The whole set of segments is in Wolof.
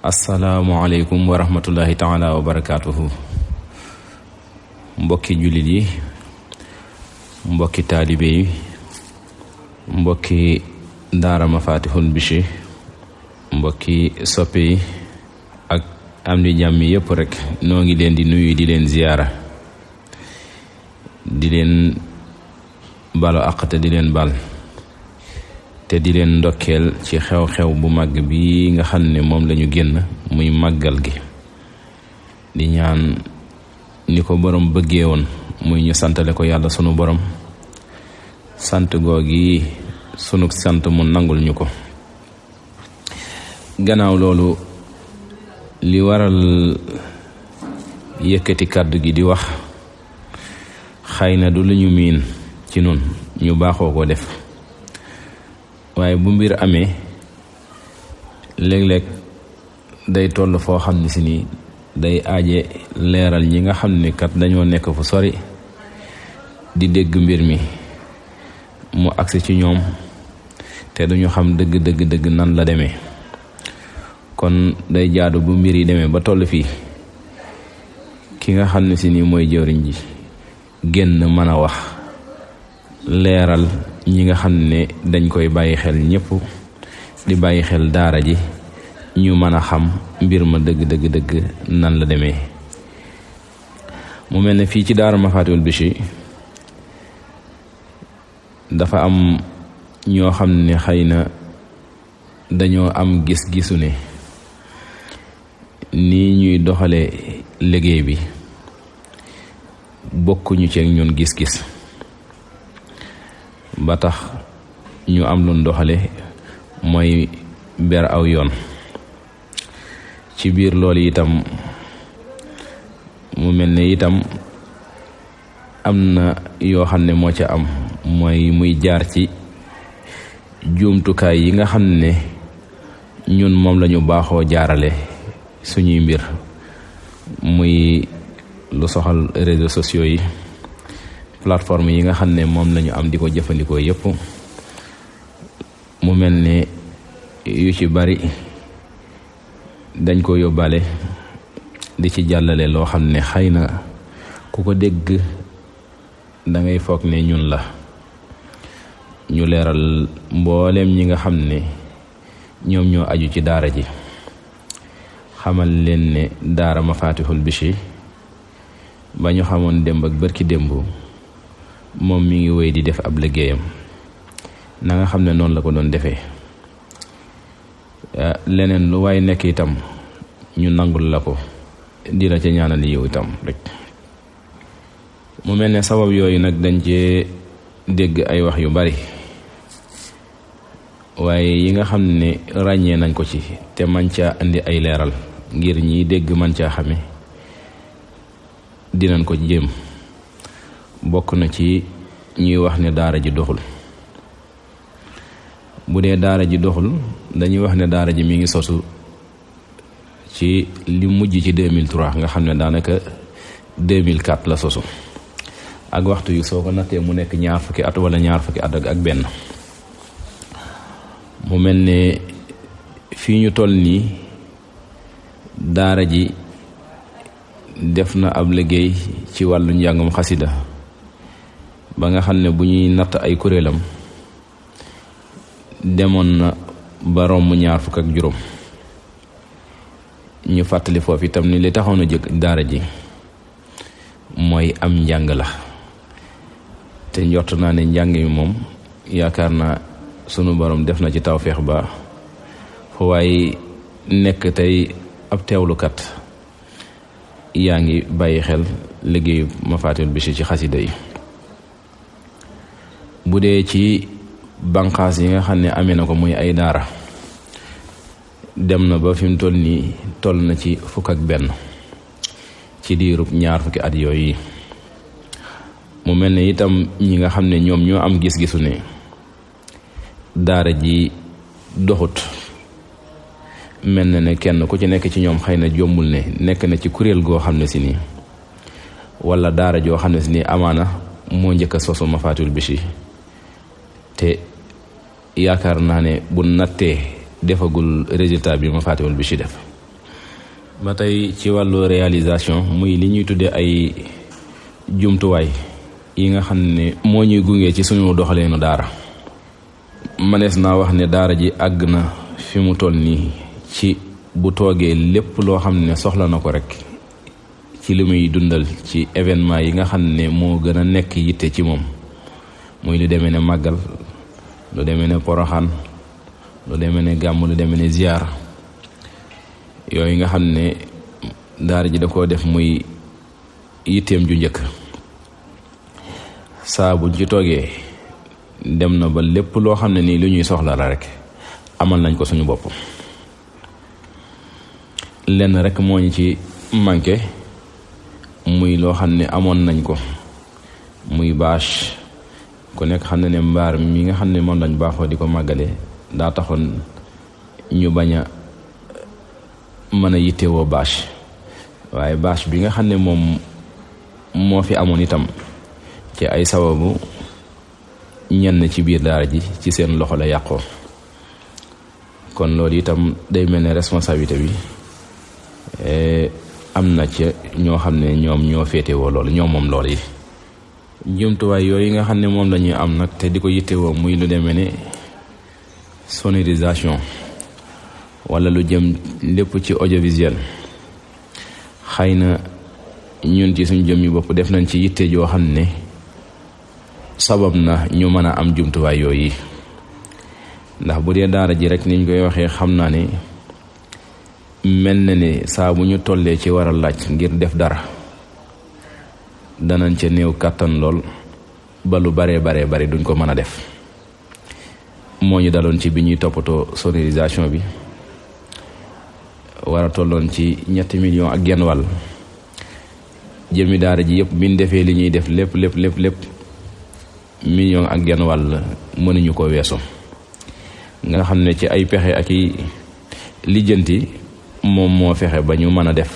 asalaamualeykum wa rahmatullahi taala wa barakaatuhu. Mbokki jullit yi, mbokki taalibe yi, mbokki daara Mafatihul Bichri, mbokki soppe yi ak am di jàmm yépp rek noo ngi leen di nuyu di leen ziyaara, di leen balu àq te di leen bal te di leen ndokkeel ci xew-xew bu màgg bi nga xam ne moom lañu génn muy màggal gi. di ñaan ni ko borom bëggee woon muy ñu santale ko yàlla sunu borom, sant googi sunu sant mu nangul ñu ko. gannaaw loolu li waral yëkkati kàddu gi di wax xëy na du lu ñu miin ci nun ñu baaxoo ko def, waaye bu mbir amee léeg-léeg day toll foo xam ne si ni day aaje leeral ñi nga xam ne kat dañoo nekk fu sori di dégg mbir mi mu agsi ci ñoom te duñu xam dëgg nan la demee. kon day jaadu bu mbir yi demee ba toll fii ki nga xam ne si ni mooy jëwriñ ji génn mën a wax leeral ñi nga xam ne dañ koy bàyyi xel ñëpp di bàyyi xel daara ji ñu mën a xam mbir ma dëgg nan la demee. mu mel ne fii ci daara Mafatihul Bichri dafa am ñoo xam ne xëy na dañoo am gis-gisu ne nii ñuy doxale liggéey bi bokkuñu ci ak ñun gis-gis ba tax ñu am lu doxale mooy ber aw yoon. ci biir loolu itam mu mel ne itam am na yoo xam ne moo ca am mooy muy jaar ci jumtukaay yi nga xam ne ñun moom lañu baaxoo jaarale suñuy mbir, muy lu soxal réseaux sociaux yi, plateforme yi nga xam ne moom lañu am di ko jëfandikoo yépp. mu mel ne yu ci bari dañ ko yóbbaale di ci jàllale loo xam ne xëy na ku ko dégg da ngay foog ne ñun la. ñu leeral mbooleem ñi nga xam ne ñoom ñoo aju ci daara ji, xamal leen ne daara Mafatihul Bichri ba ñu xamoon démb ak bërki démb moom mi ngi wéy di def ab liggéeyam na nga xam ne noonu la ko doon defee. leneen lu waay nekk itam ñu nangul la ko, di la ca ñaanal yiw itam rek. mu mel ne sabab yooyu nag dañ cee dégg ay wax yu bari, waaye yi nga xam ne ràññee nañ ko ci te man caa indi ay leeral ngir ñiy dégg man caa xame dinañ ko jéem. bokk na ci ñuy wax ne daara ji doxul. bu dee daara ji doxul dañuy wax ne daara ji mi ngi sosu ci li mujj ci 2003 nga xam ne daanaka 2004 la sosu, ak waxtu yu soo ko nattee mu nekk ñaar fukki at wala ñaar fukki at ak benn. mu mel ne fii ñu toll nii daara ji def na ab liggéey ci wàllu njàngum xasida ba nga xam ne bu ñuy natt ay kuréelam demoon na ba romb ñaar fukk ak juróom. ñu fàttali foofu itam ni li taxoon a jëkk daara ji mooy am njàng la, te njort naa ne njàng mi moom yaakaar naa sunu borom def na ci tawféex ba fu waaye nekk tey ab teewlukat yaa ngi bàyyi xel liggéeyu Mafatihul Bichri ci xasida yi. bu dee ci banqaas yi nga xam ne amee na ko muy ay daara, dem na ba fi mu toll nii toll na ci fukk ak benn ci diirub ñaar fukki at yooyu. mu mel ne itam ñi nga xam ne ñoom ñoo am gis-gisu ne daara ji doxut, mel na ne kenn ku ci nekk ci ñoom xëy na jombul ne nekk na ci kuréel goo xam ne si nii wala daara joo xam ne si nii amaana moo njëkk a sosu Mafatihul Bichri, te yaakaar naa ne bu nattee defagul résultat bi Mafatihul Bichri def. ba tey ci wàllu réalisation muy li ñuy tuddee ay jumtuwaay yi nga xam ne moo ñuy gunge ci suñu doxaleenu daara manees naa wax ne daara ji àgg na fi mu toll nii ci bu toogee lépp loo xam ne soxla na ko rek ci li muy dundal ci événement yi nga xam ne moo gën a nekk yitte ci moom muy lu demee ne màggal lu demee ne poroxaan lu demee ne gàmm lu demee ne ziyaar yooyu nga xam ne daara ji da koo def muy yitteem ju njëkk saa buñ ci toogee dem na ba lépp loo xam ne nii lu ñuy soxla la rek amal nañ ko suñu bopp. lenn rek moo ñu ci manqué muy loo xam ne amoon nañ ko muy bâche ku nekk xam ne mbaar mi nga xam ne moom lañ baaxoo di ko màggale daa taxoon ñu bañ a mën a yittewoo bâche waaye bâche bi nga xam ne moom moo fi amoon itam ci ay sababu ñenn ci biir daara ji ci seen loxo la yàqoo kon loolu itam day mel ne responsabilité bi am na ci ñoo xam ne ñoom ñoo féetewoo loolu ñoom moom loolu yi jumtuwaay yooyu nga xam ne moom la ñuy am nag te di ko yittewoo muy lu demee ne sonorisation wala lu jëm lépp ci audiovisuel xëy na ñun ci suñ jëm yu bopp def nañ ci yitte joo xam ne sabab na ñu mën a am jumtuwaay yooyu ndax bu dee daara ji rek niñ koy waxee xam naa ne mel na ne saa bu ñu tollee ci war a laaj ngir def dara danañ ca néew kàttan lool ba lu baree bari duñ ko mën a def moo ñu daloon ci bi ñuy toppatoo sonorisation bi war a tolloon ci 3 millions ak genn wàll jëmi daara ji yëpp biñ defee li ñuy def lépp million ak genn wàll mënuñu ko weesu nga xam ne ci ay pexe ak i lijjanti moom moo fexe ba ñu mën a def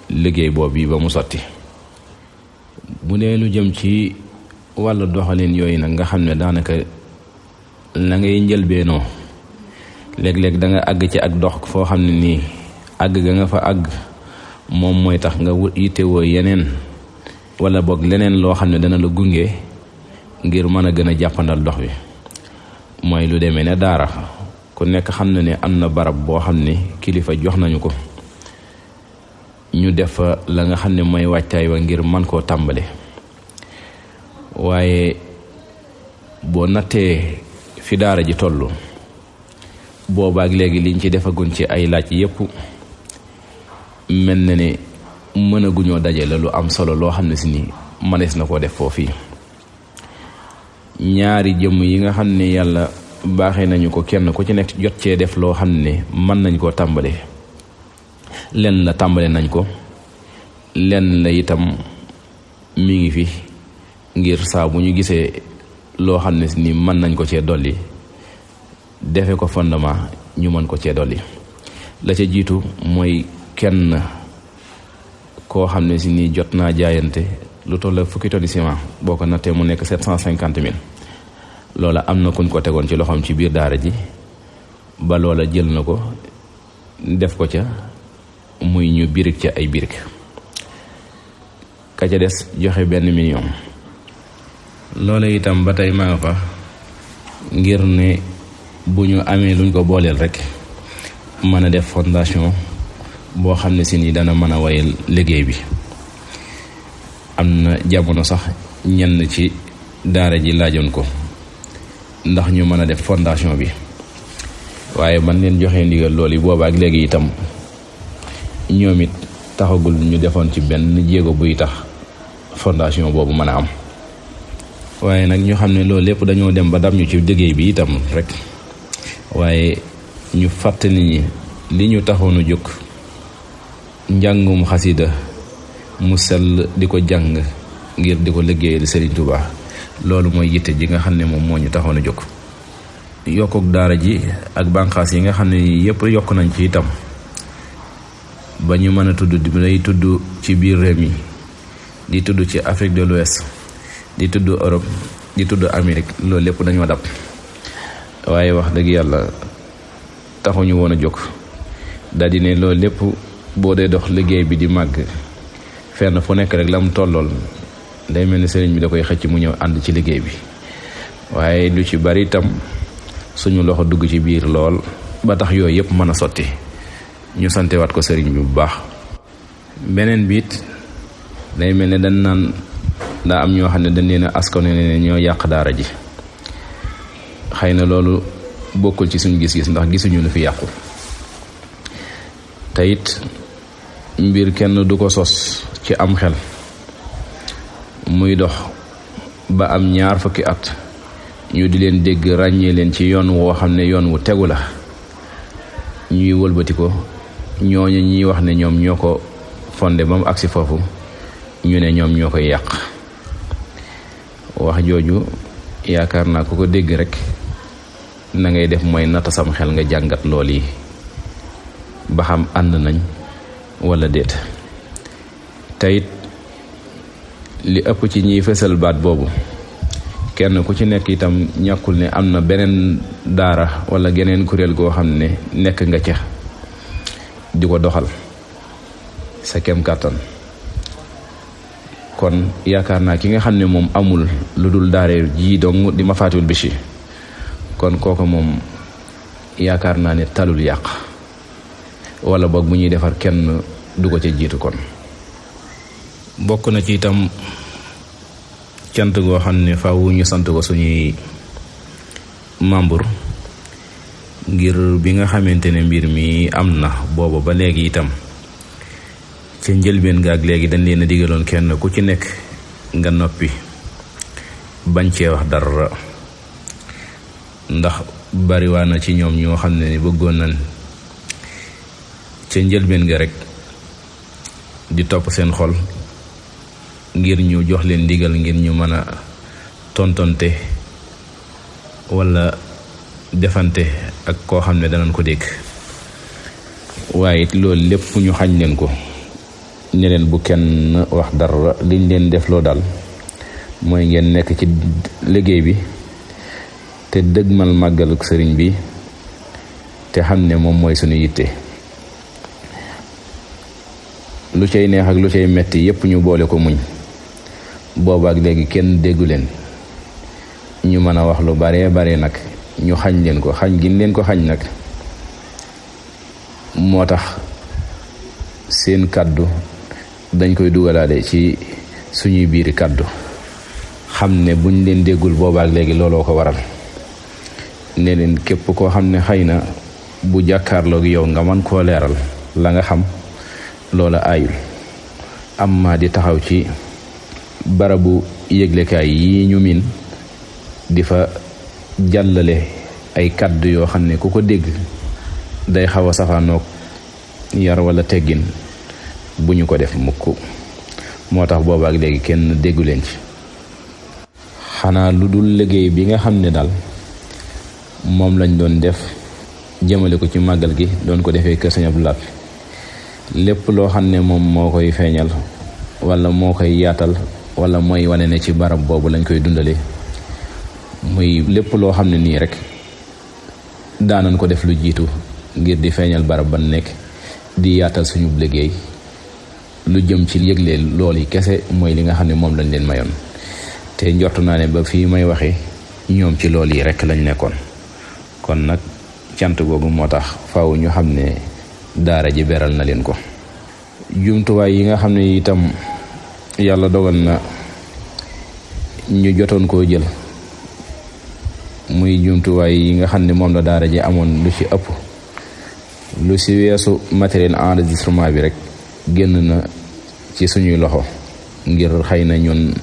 liggéey boobu yi ba mu sotti. bu dee lu jëm ci wàllu doxalin yooyu nag nga xam ne daanaka la ngay njëlbeenoo léeg-léeg da nga àgg ci ak dox foo xam ne nii àgg ga nga fa àgg moom mooy tax nga yittewoo yeneen wala boog leneen loo xam ne dana la gunge ngir mën a gën a jàppandal dox bi mooy lu demee ne daara ku nekk xam na ne am na barab boo xam ne kilifa jox nañu ko ñu def fa la nga xam ne mooy wàccaay wa ngir man koo tàmbale waaye boo nattee fi daara ji toll boobaak léegi liñ ci defagun ci ay laaj yépp mel na ne mën a guñoo dajale lu am solo loo xam ne si ni mënees na koo def foofii ñaari jëmm yi nga xam ne yàlla baaxee nañu ko kenn ku ci nekk jot cee def loo xam ne mën nañ koo tàmbale lenn la tàmbale nañ ko lenn la itam mi ngi fi ngir saa bu ñu gisee loo xam ne si ni mën nañ ko cee dolli defe ko fondement ñu mën ko cee dolli la ca jiitu mooy kenn koo xam ne si ni jot naa jaayante lu toll fukki tonni ciment boo ko nattee mu nekk 750 000 loola am na kuñ ko tegoon ci loxoom ci biir daara ji ba loola jël na ko def ko ca muy ñu birig ca ay birig ka ca des joxe 1 million loola itam ba tey maa nga fa ngir ne bu ñu amee luñ ko booleel rek mën a def fondation boo xam ne si ni dana mën a wayal liggéey bi am na jamono sax ñenn ci daara ji laajoon ko ndax ñu mën a def fondation bi waaye man leen joxee ndigal loolu yi booba ak léegi itam ñoom it taxagul ñu defoon ci benn jéego buy tax fondation boobu mën a am waaye nag ñu xam ne loolu lépp dañoo dem ba dam ñu ci liggéey bi itam rek waaye ñu fàttali ñi li ñu taxoon a jóg njàngum xasida mu sell di ko jàng ngir di ko liggéeyal Serigne Touba loolu mooy yitte ji nga xam ne moom moo ñu taxoon a jóg. yokkuk daara ji ak bànqaas yi nga xam ne yëpp yokk nañ ci itam ba ñu mën a tudd di lay tudd ci biir réew mi di tudd ci Afrique de l'Ouest di tudd Europe di tudd Amérique loolu lépp dañoo dab waaye wax dëgg yàlla taxuñu woon a jóg daal di ne loolu lépp boo dee dox liggéey bi di màgg fenn fu nekk rek la mu tollool day mel ni sëriñ bi da koy xëcc mu ñëw ànd ci liggéey bi, waaye lu ci bari itam suñu loxo dugg ci biir lool ba tax yooyu yëpp mën a sotti. ñu santewaat ko sëriñ bi bu baax. beneen biit day mel ne dañ naan daa am ñoo xam ne dañ leen a askane ne ñoo yàq daara ji. xëy na loolu bokkul ci suñu gis-gis ndax gisuñu lu fi yàqu. te it mbir kenn du ko sos ci am xel muy dox ba am 20 fukki at ñu di leen dégg ràññee leen ci yoon woo xam ne yoon wu tegu la, ñuy wëlbati ko ñooñu ñuy wax ne ñoom ñoo ko fondé ba mu agsi foofu ñu ne ñoom ñoo koy yàq. wax jooju yaakaar naa ku ko dégg rek na ngay def mooy nata sam xel nga jàngat lool yi ba xam ànd nañ wala déet. teyit li ëpp ci ñiy fësal baat boobu kenn ku ci nekk itam ñàkkul ne am na beneen daara wala geneen kuréel goo xam ne nekk nga ca di ko doxal sa kem kàttan. kon yaakaar naa ki nga xam ne moom amul lu dul daare ji dong di Mafatihul Bichri kon kooku moom yaakaar naa ne talul yàq, wala boog bu ñuy defar kenn du ko ca jiitu. kon bokk na ci itam cant goo xam ne faaw ñu sant ko suñuy membre ngir bi nga xamante ne mbir mi am na booba ba léegi itam ca njëlbeen ga ak léegi dañ leen a digaloon kenn ku ci nekk nga noppi bañ cee wax dara, ndax bariwaa na ci ñoom ñoo xam ne ni bëggoon nañ ca njëlbeen ga rek di topp seen xol ngir ñu jox leen ndigal ngir ñu mën a tontonte wala defante ak koo xam ne danañ ko dégg. waaye it loolu lépp ñu xañ leen ko ne leen bu kenn wax dara, liñ leen def loo daal mooy ngeen nekk ci liggéey bi te dëgmal màggaluk sëriñ bi te xam ne moom mooy suñu yitte. lu cay neex ak lu cay metti yépp ñu boole ko muñ. boobaak léegi kenn déggu leen ñu mën a wax lu bare nag ñu xañ leen ko. xañ gi leen ko xañ nag moo tax seen kàddu dañ koy dugalaale ci suñuy biiri kàddu, xam ne buñ leen déggul boobaak léegi looloo ko waral. ne leen képp koo xam ne xëy na bu jàkkaarloog yow nga mën koo leeral la nga xam loola aayul. am maa di taxaw ci barabu yëglekaay yi ñu miin di fa jàllale ay kàddu yoo xam ne ku ko dégg day xaw a safaanoog yar wala teggin, bu ñu ko def mukk. moo tax boobaak léegi kenn déggu leen ci. xanaa lu dul liggéey bi nga xam ne daal moom lañ doon def jëmale ko ci màggal gi doon ko defee kër Sëñ Abdou Lahad. lépp loo xam ne moom moo koy feeñal wala moo koy yaatal wala mooy wane ne ci barab boobu lañ koy dundale, muy lépp loo xam ne nii rek daanañ ko def lu jiitu ngir di feeñal barab ban nekk, di yaatal suñu liggéey. lu jëm ci yëgle lool yi kese mooy li nga xam ne moom lañ leen mayoon, te njortu naa ne ba fii may waxe ñoom ci lool yi rek lañ nekkoon. kon nag cant googu moo tax faaw ñu xam ne daara ji beral na leen ko. jumtuwaay yi nga xam ne itam yàlla dogal na ñu jotoon koo jël, muy jumtuwaay yi nga xam ne moom la daara ji amoon, lu ci ëpp lu ci weesu matériel enregistrement bi rek génn na ci suñuy loxo, ngir xëy na ñun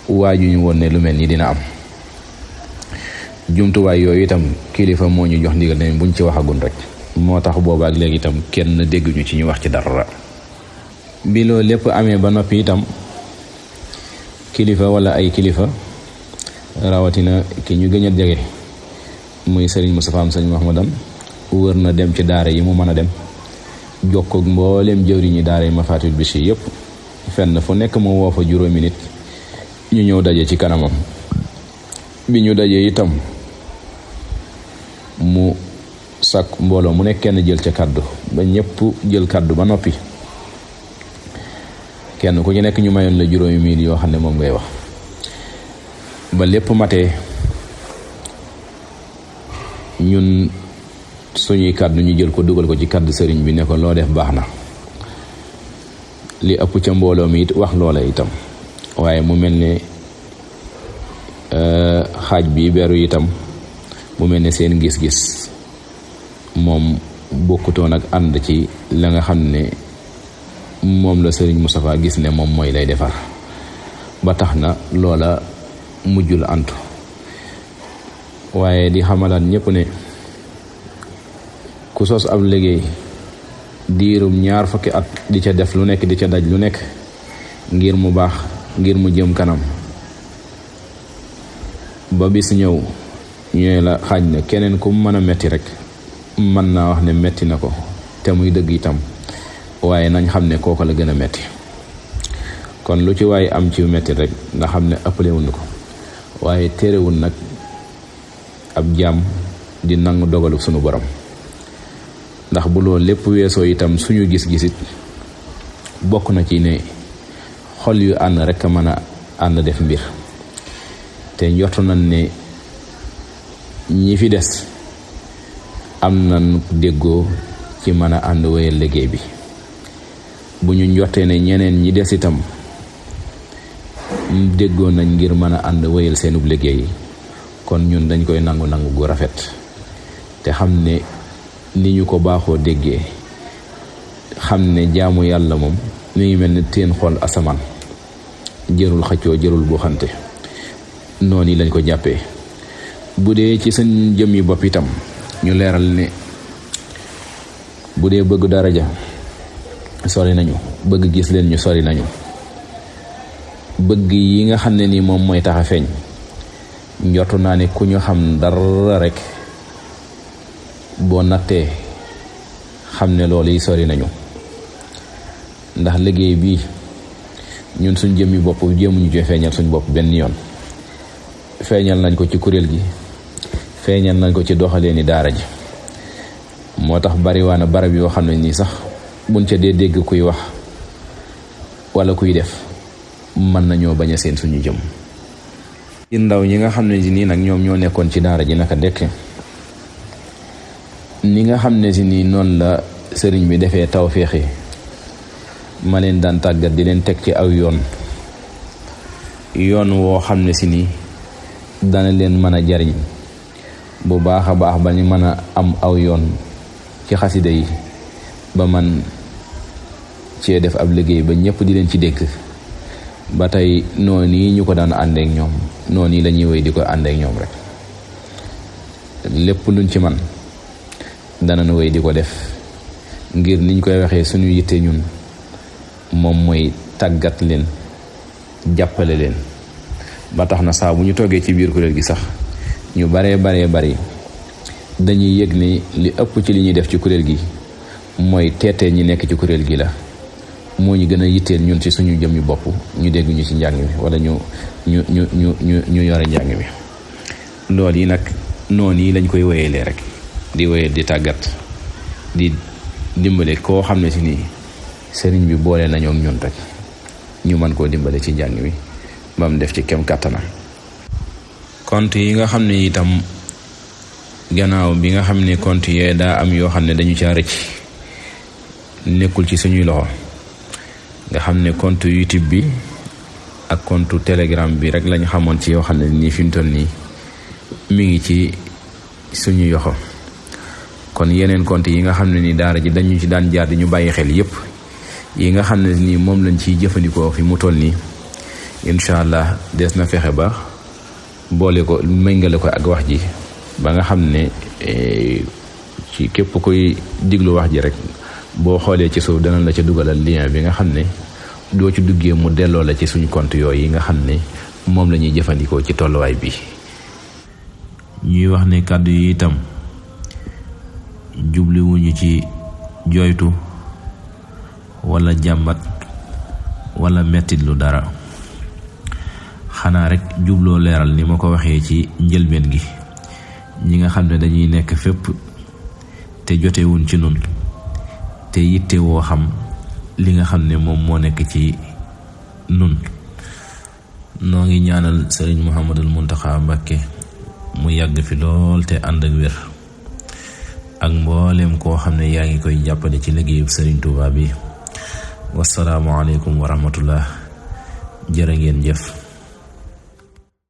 waajuñu woon ne lu mel ni dina am. jumtuwaay yooyu itam kilifa moo ñu jox ndigal ne buñ ci waxagun rek, moo tax boobaak léegi itam kenn dégguñu ci ñu wax ci dara. bi loolu lépp amee ba noppi itam kilifa wala ay kilifa rawatina ki ñu gën a jege muy Serigne Moustapha am Serigne Mahmadan wër na dem ci daara yi mu mën a dem, jokkoog mbooleem jëwriñi daara yi Mafatihul Bichri yëpp, fenn fu nekk mu woo fa juróomi nit ñu ñëw daje ci kanamam. bi ñu dajee itam mu sàkk mbooloo mu nekk kenn jël ca kàddu ba ñëpp jël kàddu ba noppi kenn ku ci nekk ñu mayoon la juróomi minute yoo xam ne moom ngay wax ba lépp matee ñun suñuy kàddu ñu jël ko dugal ko ci kàddu sëriñ bi ne ko loo def baax na li ëpp ca mbooloo mi it wax loola itam waaye mu mel ne xaaj bi beru itam mu mel ne seen gis-gis moom bokkutoon ak ànd ci la nga xam ne moom la sëriñ Moustapha gis ne moom mooy lay defar ba tax na loola mujjul antu waaye di xamalaat ñëpp ne ku sos ab liggéey diirum 20 fukki at di ca def lu nekk di ca daj lu nekk ngir mu baax ngir mu jëm kanam ba bis ñëw ñooy la xaaj na keneen ku mën a metti rek mën naa wax ne metti na ko te muy dëgg itam waaye nañ xam ne kooku la gën a metti kon lu ci waaye am ci metti rek nga xam ne ëppale wuñ ko waaye téerewul nag ab jaam di nangu dogalu sunu borom ndax bu loolu lépp weesoo itam suñu gis-gisit bokk na ci ne xol yu ànd rek a mën a ànd def mbir te njortu nañ ne ñi fi des am nañ déggoo ci mën a ànd wéyal liggéey bi bu ñu njortee ne ñeneen ñi des itam déggoo nañ ngir mën a ànd wéyal seenub liggéey kon ñun dañ koy nangu gu rafet te xam ne ni ñu ko baaxoo déggee xam ne jaamu yàlla moom mi ngi mel ni teen xool asamaan jërul xëccoo jërul bu xante noonu yi lañ ko jàppee bu dee ci seen jëmmi bopp itam ñu leeral ne bu dee bëgg daraja sori nañu bëgg gis leen ñu sori nañu bëgg yi nga xam ne ni moom mooy tax a feeñ njortu naa ne ku ñu xam dara rek boo nattee xam ne loolu yi sori nañu ndax liggéey bi ñun suñ jëmmi bopp jéemuñu ci feeñal suñ bopp benn yoon feeñal nañ ko ci kuréel gi feeñal nañ ko ci doxalee ni daara ji moo tax bariwaana barab yoo xam ne nii sax buñ ca dee dégg kuy wax wala kuy def mën nañoo bañ a seen suñu jëm ci ndaw ñi nga xam ne si nii nag ñoom ñoo nekkoon ci daara ji naka dekk ni nga xam ne si nii noonu la sëriñ bi defee tawféexi ma leen daan tàggat di leen teg ci aw yoon woo xam ne si nii dana leen mën a jariñ bu baax a baax ba ñu mën a am aw yoon ci xasida yi ba man cee def ab liggéey ba ñëpp di leen ci dégg ba tey noonu yi ñu ko daan àndeek ñoom noonu yi la ñuy wéy di ko àndeek ñoom rek lépp luñ ci man danañ wéy di ko def ngir niñ koy waxee suñu yitte ñun moom mooy tàggat leen jàppale leen ba tax na saa bu ñu toggee ci biir kuréel gi sax ñu baree bari dañuy yëg ni li ëpp ci li ñuy def ci kuréel gi mooy teetee ñi nekk ci kuréel gi la moo ñu gën a yitteel ñun ci suñu jëmmi bopp ñu dégg ñu ci njàng mi wala ñu yore njàng mi loolu yi nag noonu yi lañ koy wéyalee rek di wéyal di tàggat di dimbale koo xam ne si nii sëriñ bi boole nañoo ak ñun rek ñu mën koo dimbale ci njàng mi ba mu def ci kem kàttanam compte yi nga xam ne itam gannaaw bi nga xam ne compte yee daa am yoo xam ne dañu caa rëcc nekkul ci suñuy loxo nga xam ne compte YouTube bi ak compte Telegram bi rek lañu xamoon ci yoo xam ne nii fi mu toll nii mi ngi ci suñu yoxo kon yeneen compte yi nga xam ne ni daara ji dañu ci daan jaar di ñu bàyyi xel yépp yi nga xam ne nii moom lañ ciy jëfandikoo fi mu toll nii incha allah des na fexe ba boole ko méngale ko ak wax ji ba nga xam ne ci képp koy diglu wax ji rek boo xoolee ci suuf dana la ca dugalal lien bi nga xam ne doo ci duggee mu delloo la ci suñu compte yooyu yi nga xam ne moom la ñuy jëfandikoo ci tolluwaay bi. ñuy wax ne kàddu yi itam jubliwuñu ci jooytu wala jàmbat wala mettit lu dara xanaa rek jubloo leeral ni ma ko waxee ci njëlbeen gi ñi nga xam ne dañuy nekk fépp te jotewuñ ci nun te yitte woo xam li nga xam ne moom moo nekk ci nun. noo ngi ñaanal sëriñ Muhammadul Muntaxa Mbàkke mu yàgg fi lool te ànd ak wér ak mbooleem koo xam ne yaa ngi koy jàppale ci liggéeyub sëriñ Tuubaa bi. wassalaamu aleykum wa rahmatullah. jërë ngeen jëf.